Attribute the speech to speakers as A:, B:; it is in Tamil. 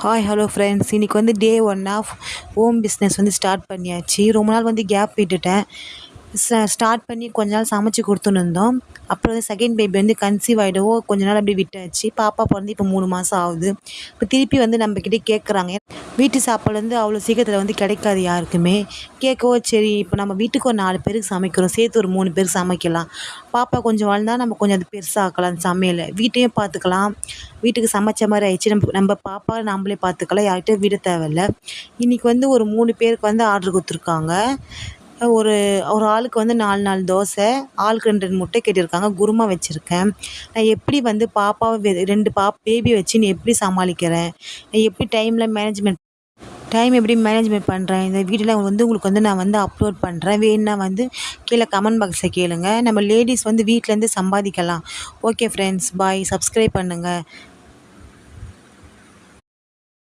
A: ஹாய் ஹலோ ஃப்ரெண்ட்ஸ், இன்றைக்கி வந்து டே 1 ஆஃப் ஹோம் பிஸ்னஸ் வந்து ஸ்டார்ட் பண்ணியாச்சு. ரொம்ப நாள் வந்து கேப் விட்டுட்டேன். ஸ்டார்ட் பண்ணி கொஞ்ச நாள் சமைச்சு கொடுத்துன்னு இருந்தோம். அப்புறம் வந்து செகண்ட் பேபி வந்து கன்சீவ் ஆகிடவும் கொஞ்ச நாள் அப்படியே விட்டாச்சு. பாப்பா பிறந்து இப்போ 3 மாதம் ஆகுது. இப்போ திருப்பி வந்து நம்மக்கிட்டே கேட்குறாங்க. வீட்டு சாப்பாடு வந்து அவ்வளோ சீக்கிரத்தில் வந்து கிடைக்காது யாருக்குமே. கேட்கவோ சரி, இப்போ நம்ம வீட்டுக்கு ஒரு 4 பேருக்கு சமைக்கிறோம், சேர்த்து ஒரு 3 பேருக்கு சமைக்கலாம். பாப்பா கொஞ்சம் வளர்ந்தா நம்ம கொஞ்சம் அது பெருசாக்கலாம் அந்த சமையலை, வீட்டையும் பார்த்துக்கலாம். வீட்டுக்கு சமைச்ச மாதிரி ஆயிடுச்சு. நம்ம நம்ம பாப்பா நம்மளே பார்த்துக்கலாம், யார்கிட்டயும் விட தேவையில்ல. இன்றைக்கி வந்து ஒரு 3 பேருக்கு வந்து ஆர்டர் கொடுத்துருக்காங்க. ஒரு ஒரு ஆளுக்கு வந்து 4 4 தோசை, ஆளுக்கு 2 2 முட்டை கேட்டிருக்காங்க. குருமா வச்சுருக்கேன். நான் எப்படி வந்து பாப்பாவை 2 பேபி வச்சு நீ எப்படி சமாளிக்கிறேன், எப்படி டைம் எப்படி மேனேஜ்மெண்ட் பண்ணுறேன், இந்த வீடியோலாம் வந்து உங்களுக்கு வந்து நான் வந்து அப்லோட் பண்ணுறேன். வேணுன்னா வந்து கீழே கமெண்ட் பாக்ஸில் கேளுங்க. நம்ம லேடிஸ் வந்து வீட்டிலேருந்து சம்பாதிக்கலாம். ஓகே ஃப்ரெண்ட்ஸ், பாய். சப்ஸ்கிரைப் பண்ணுங்கள்.